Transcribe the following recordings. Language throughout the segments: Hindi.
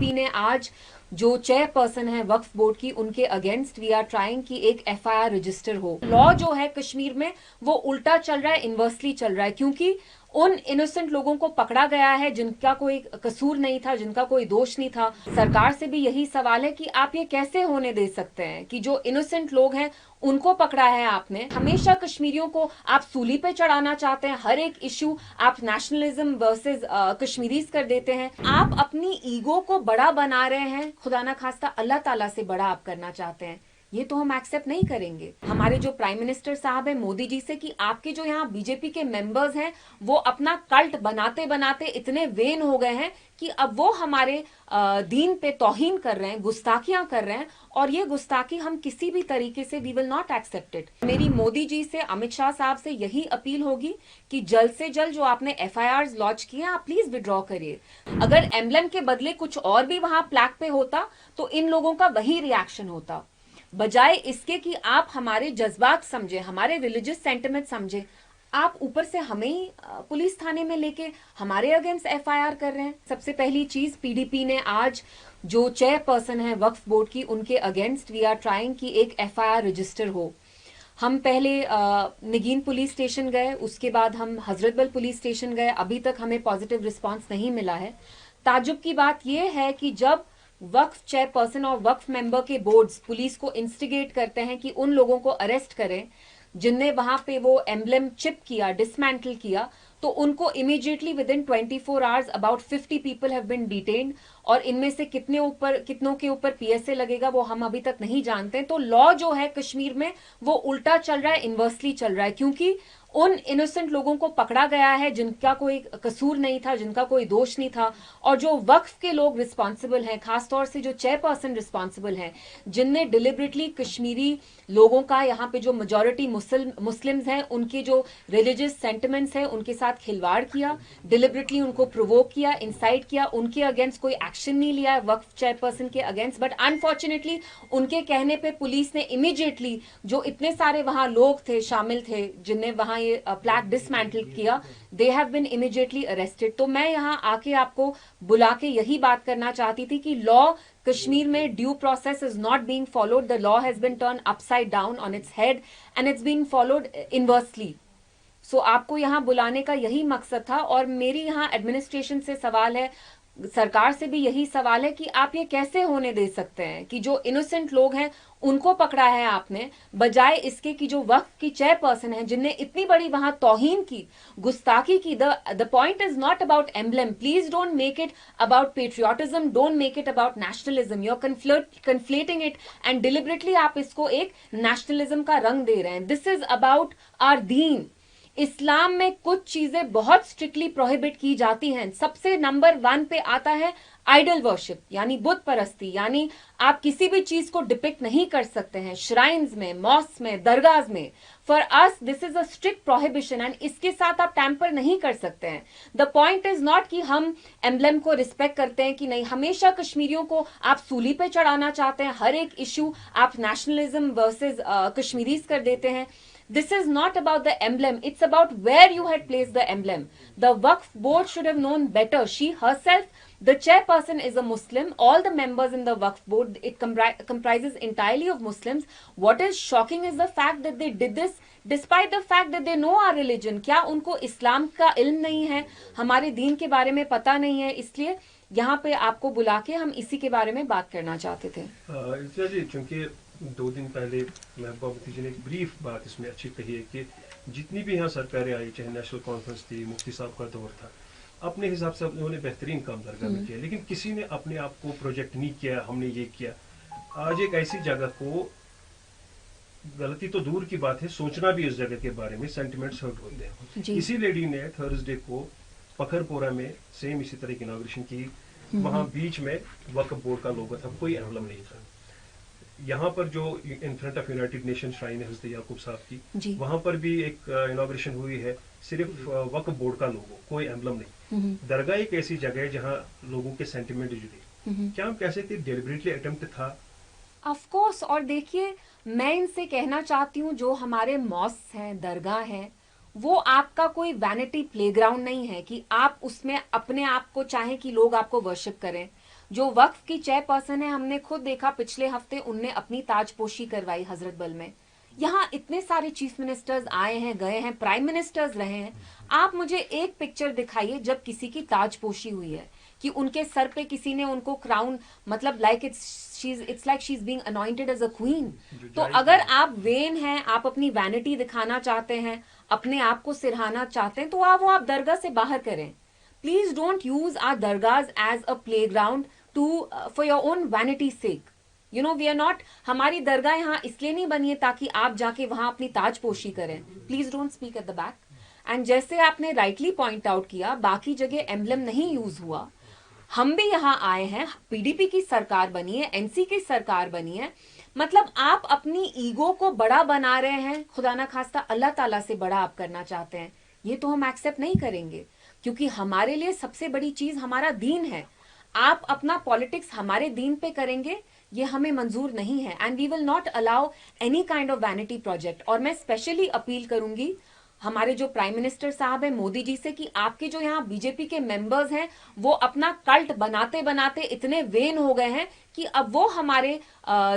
पीडीपी ने आज जो चेयरपर्सन है वक्फ बोर्ड की, उनके अगेंस्ट वी आर ट्राइंग कि एक एफआईआर रजिस्टर हो। लॉ जो है कश्मीर में वो उल्टा चल रहा है, इन्वर्सली चल रहा है, क्योंकि उन इनोसेंट लोगों को पकड़ा गया है जिनका कोई कसूर नहीं था, जिनका कोई दोष नहीं था। सरकार से भी यही सवाल है कि आप ये कैसे होने दे सकते हैं कि जो इनोसेंट लोग हैं उनको पकड़ा है आपने। हमेशा कश्मीरियों को आप सूली पे चढ़ाना चाहते हैं, हर एक इश्यू आप नेशनलिज्म वर्सेस कश्मीरीज कर देते हैं। आप अपनी ईगो को बड़ा बना रहे हैं, खुदा ना खास्ता अल्लाह ताला से बड़ा आप करना चाहते हैं। ये तो हम एक्सेप्ट नहीं करेंगे। हमारे जो प्राइम मिनिस्टर साहब है मोदी जी से कि आपके जो यहाँ बीजेपी के मेंबर्स हैं वो अपना कल्ट बनाते बनाते इतने वेन हो गए हैं कि अब वो हमारे दीन पे तौहीन कर रहे हैं, गुस्ताखियां कर रहे हैं, और ये गुस्ताखी हम किसी भी तरीके से we will not accept it. मेरी मोदी जी से, अमित शाह साहब से यही अपील होगी कि जल्द से जल्द जो आपने एफआईआर लॉन्च किए हैं आप प्लीज विड्रॉ करिए। अगर एम्बलम के बदले कुछ और भी वहां प्लैक पे होता तो इन लोगों का वही रिएक्शन होता, बजाय इसके कि आप हमारे जज्बात समझे, हमारे रिलीजियस सेंटिमेंट समझे, आप ऊपर से हमें ही पुलिस थाने में लेके हमारे अगेंस्ट एफआईआर कर रहे हैं। सबसे पहली चीज, पीडीपी ने आज जो चेयरपर्सन है वक्फ बोर्ड की, उनके अगेंस्ट वी आर ट्राइंग कि एक एफआईआर रजिस्टर हो। हम पहले निगीन पुलिस स्टेशन गए, उसके बाद हम हजरतबल पुलिस स्टेशन गए, अभी तक हमें पॉजिटिव रिस्पांस नहीं मिला है। ताजुब की बात यह है कि जब वक्फ चेयरपर्सन और वक्फ मेंबर के बोर्ड्स पुलिस को इंस्टिगेट करते हैं कि उन लोगों को अरेस्ट करें जिनने वहां पे वो एम्बलम चिप किया, डिसमेंटल किया, तो उनको immediately within 24 hours about 50 people have been detained, और इनमें से कितनों के ऊपर पीएसए लगेगा वो हम अभी तक नहीं जानते। तो लॉ जो है कश्मीर में वो उल्टा चल रहा है, इन्वर्सली चल रहा है, क्योंकि उन इनोसेंट लोगों को पकड़ा गया है जिनका कोई कसूर नहीं था, जिनका कोई दोष नहीं था, और जो वक्फ के लोग रिस्पॉन्सिबल हैं, खासतौर से जो चेयरपर्सन रिस्पॉन्सिबल हैं, जिनने डिलिबरेटली कश्मीरी लोगों का, यहाँ पे जो मेजॉरिटी मुस्लिम्स हैं, उनके जो रिलीजियस सेंटिमेंट्स हैं उनके साथ खिलवाड़ किया, डिलिबरेटली उनको प्रोवोक किया, इंसाइट किया, उनके अगेंस्ट कोई एक्शन नहीं लिया वक्फ चेयरपर्सन के अगेंस्ट। बट अनफॉर्चुनेटली उनके कहने पे पुलिस ने इमीडिएटली, जो इतने सारे वहां लोग थे, शामिल थे जिनने वहां ये प्लैक डिसमेंटल किया, they have been immediately arrested. तो मैं यहाँ आके आपको बुला के यही बात करना चाहती थी कि लॉ कश्मीर में due process is not being followed, the law has been turn upside down on its head and it's being followed inversely. So आपको यहाँ बुलाने का यही मकसद था, और मेरी यहाँ एडमिनिस्ट्रेशन से सवाल है, सरकार से भी यही सवाल है कि आप ये कैसे होने दे सकते हैं कि जो इनोसेंट लोग हैं उनको पकड़ा है आपने, बजाय इसके कि जो वक्फ की चेयरपर्सन है जिनने इतनी बड़ी वहां तौहीन की, गुस्ताखी की। The point is not about emblem, please don't make it about patriotism, don't make it about nationalism, you are conflating it and deliberately आप इसको एक नेशनलिज्म का रंग दे रहे हैं। दिस इज अबाउट आवर दीन। इस्लाम में कुछ चीजें बहुत स्ट्रिक्टली प्रोहिबिट की जाती हैं। सबसे नंबर 1 पे आता है आइडल वर्शिप, यानी बुत परस्ती, यानी आप किसी भी चीज को डिपिक्ट नहीं कर सकते हैं श्राइन्स में, मॉस्क में, दरगाह में। For us this is a strict prohibition and इसके साथ आप टैंपर नहीं कर सकते हैं। द पॉइंट इज नॉट कि हम एम्बलम को रिस्पेक्ट करते हैं कि नहीं, हमेशा कश्मीरियों को आप सूली पे चढ़ाना चाहते हैं, हर एक इश्यू आप नेशनलिज्म वर्सेस कश्मीरीज कर देते हैं। This is not about the emblem, it's about where you had placed the emblem. The Waqf board should have known better. She herself, the chairperson, is a Muslim. All the members in the Waqf board, it comprises entirely of Muslims. What is shocking is the fact that they did this despite the fact that they know our religion. क्या उनको इस्लाम का इल्म नहीं है, हमारे दीन के बारे में पता नहीं है? इसलिए यहाँ पे आपको बुला के हम इसी के बारे में बात करना चाहते थे। चूँकि 2 दिन पहले महबूबा मुफ्ती जी ने एक ब्रीफ बात इसमें अच्छी कही है कि जितनी भी यहाँ सरकारें आई, चाहे नेशनल कॉन्फ्रेंस थी, मुफ्ती साहब का दौर था, अपने हिसाब से उन्होंने बेहतरीन काम दरगाह में किया, लेकिन किसी ने अपने आप को प्रोजेक्ट नहीं किया, हमने ये किया। आज एक ऐसी जगह को, गलती तो दूर की बात है, सोचना भी इस जगह के बारे में, सेंटिमेंट्स हर्ट होते हैं। इसी लेडी ने थर्सडे को पखरपोरा में सेम इसी तरह की इनॉग्रेशन की, वहाँ बीच में वक्फ बोर्ड का लोगो था, कोई एम्बलम नहीं था। यहाँ पर जो in front of United nation shrine है हज़रत याकूब साहब की, वहाँ पर भी एक इनॉग्रेशन हुई है, सिर्फ वक्फ बोर्ड का लोगो, कोई एम्बलम नहीं। दरगाह एक ऐसी जगह है जहाँ लोगों के सेंटिमेंट जुड़े, क्या हम कह सकते डेलिबरेटली अटेम्प्ट था? Of course. और देखिए, मैं इनसे कहना चाहती हूँ, जो हमारे मॉस्क हैं, दरगाह हैं, वो आपका कोई वैनिटी प्लेग्राउंड नहीं है कि आप उसमें अपने आप को चाहें कि लोग आपको वर्शिप करें। जो वक्फ की चेयरपर्सन है, हमने खुद देखा पिछले हफ्ते उनने अपनी ताजपोशी करवाई हजरत बल में। यहाँ इतने सारे चीफ मिनिस्टर्स आए हैं, गए हैं, प्राइम मिनिस्टर्स रहे हैं। आप मुझे एक पिक्चर दिखाइए जब किसी की ताजपोशी हुई है, कि उनके सर पे किसी ने उनको क्राउन, मतलब like it's like she is being anointed as a queen. तो अगर आप वेन हैं, आप अपनी वैनिटी दिखाना चाहते हैं, अपने आप को सिरहाना चाहते हैं, तो आप दरगाह से बाहर करें। Please don't use our dargah as a playground to for your own vanity sake. You know we are not, हमारी दरगाह यहाँ इसलिए नहीं बनी है ताकि आप जाके वहां अपनी ताजपोशी करें। Please don't speak at the back. And जैसे आपने राइटली पॉइंट आउट किया, बाकी जगह एम्बलम नहीं यूज हुआ, हम भी यहाँ आए हैं, पीडीपी की सरकार बनी है, एनसी की सरकार बनी है, मतलब आप अपनी ईगो को बड़ा बना रहे हैं, खुदा ना खास्ता अल्लाह ताला से बड़ा आप करना चाहते हैं। ये तो हम एक्सेप्ट नहीं करेंगे, क्योंकि हमारे लिए सबसे बड़ी चीज हमारा दीन है। आप अपना पॉलिटिक्स हमारे दीन पे करेंगे, ये हमें मंजूर नहीं है। And we will not allow any kind of vanity project. और मैं स्पेशली अपील करूंगी हमारे जो प्राइम मिनिस्टर साहब हैं मोदी जी से, कि आपके जो यहाँ बीजेपी के मेंबर्स हैं वो अपना कल्ट बनाते बनाते इतने वेन हो गए हैं कि अब वो हमारे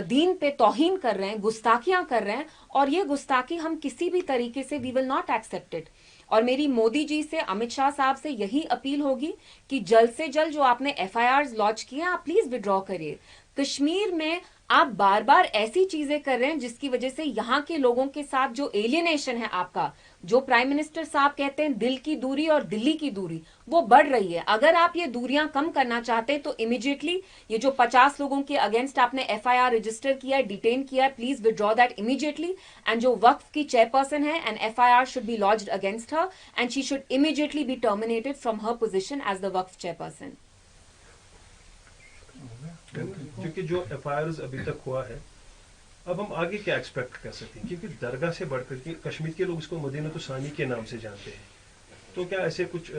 दीन पे तौहीन कर रहे हैं, गुस्ताखियां कर रहे हैं, और ये गुस्ताखी हम किसी भी तरीके से we will not accept it. और मेरी मोदी जी से, अमित शाह साहब से यही अपील होगी कि जल्द से जल्द जो आपने एफआईआर लॉन्च किए हैं, आप प्लीज विड्रॉ करिए। कश्मीर में आप बार बार ऐसी चीजें कर रहे हैं जिसकी वजह से यहाँ के लोगों के साथ जो एलियनेशन है आपका, जो प्राइम मिनिस्टर साहब कहते हैं दिल की दूरी और दिल्ली की दूरी, वो बढ़ रही है। अगर आप ये दूरियां कम करना चाहते हैं तो इमीडिएटली ये जो 50 लोगों के अगेंस्ट आपने एफआईआर रजिस्टर किया है, डिटेन किया है, please withdraw that immediately. And जो वक्फ की चेयरपर्सन है, an FIR should be launched against her and she should immediately be terminated from her position as the Waqf chairperson. क्योंकि जो एफआईआर अभी तक हुआ है, अब हम आगे क्या एक्सपेक्ट कर सकते हैं, क्योंकि दरगाह से बढ़कर के कश्मीर के लोग इसको मदीनतुल सानी के नाम से जानते हैं। तो क्या ऐसे कुछ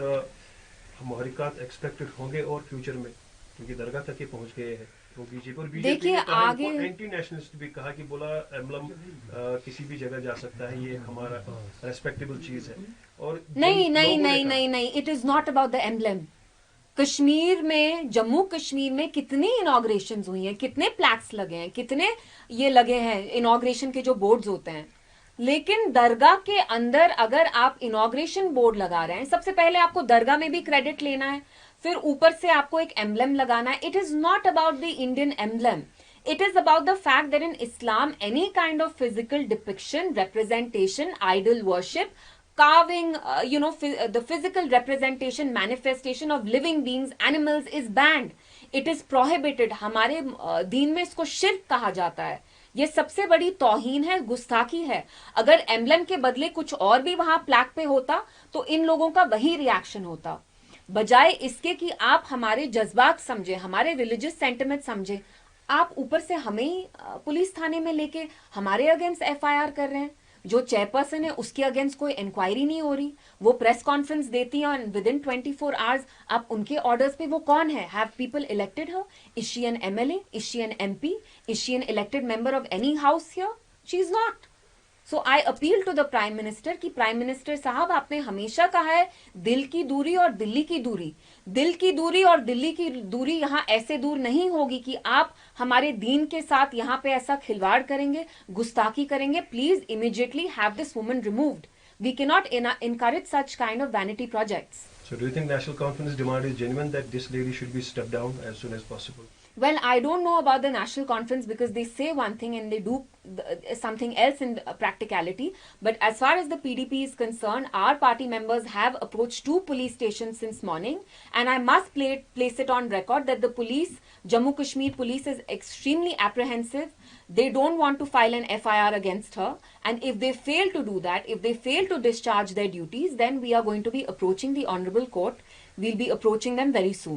मुहरिकात एक्सपेक्टेड होंगे और फ्यूचर में, क्योंकि दरगाह तक ये पहुंच गए हैं। तो बीजेपी और बीजेपी ने आगे एंटी नेशनलिस्ट भी कहा कि बोला एम्बलम किसी भी जगह जा सकता है, ये हमारा रेस्पेक्टेबल चीज है। और नहीं नहीं नहीं नहीं नहीं, it is not about the emblem. Kashmir में, जम्मू कश्मीर में कितनी इनॉग्रेशन हुई हैं, कितने प्लैक्स लगे हैं, कितने ये लगे हैं इनॉग्रेशन के जो बोर्ड्स होते हैं, लेकिन दरगाह के अंदर अगर आप इनॉग्रेशन बोर्ड लगा रहे हैं, सबसे पहले आपको दरगाह में भी क्रेडिट लेना है, फिर ऊपर से आपको एक एम्बलम लगाना है। It is not about the Indian emblem, it is about the fact that in Islam any kind of physical depiction, representation, idol worship, carving, the physical representation, manifestation of living beings, animals is banned. It is prohibited. हमारे दीन में इसको शिर्क कहा जाता है। ये सबसे बड़ी तौहीन है, गुस्ताखी है। अगर एम्बलम के बदले कुछ और भी वहां प्लैक पे होता तो इन लोगों का वही रिएक्शन होता, बजाय इसके कि आप हमारे जज्बात समझे, हमारे रिलीजियस सेंटिमेंट समझे। आप ऊपर से हमें ही पुलिस थाने में लेके हमारे अगेंस्ट एफआईआर कर रहे हैं। जो चेयरपर्सन है उसके अगेंस्ट कोई इंक्वायरी नहीं हो रही, वो प्रेस कॉन्फ्रेंस देती है और विद इन 24 आवर्स आप उनके ऑर्डर्स पे, वो कौन है? Have people elected her? Is she an MLA? Is she an MP? Is she an elected member of any house here? She is not. So I appeal to the prime minister कि प्राइम मिनिस्टर साहब, आपने हमेशा कहा है दिल की दूरी और दिल्ली की दूरी। दिल की दूरी और दिल्ली की दूरी यहाँ ऐसे दूर नहीं होगी कि आप हमारे दीन के साथ यहाँ पे ऐसा खिलवाड़ करेंगे, गुस्ताखी करेंगे। Please immediately have this woman removed. We cannot encourage such kind of vanity projects. So do you think National Conference demand is genuine that this lady should be stepped down as soon as possible? Well, I don't know about the National Conference because they say one thing and they do something else in practicality. But as far as the PDP is concerned, our party members have approached 2 police stations since morning, and I must place it on record that the police, Jammu Kashmir police, is extremely apprehensive. They don't want to file an FIR against her, and if they fail to do that, if they fail to discharge their duties, then we are going to be approaching the Honorable Court. We'll be approaching them very soon.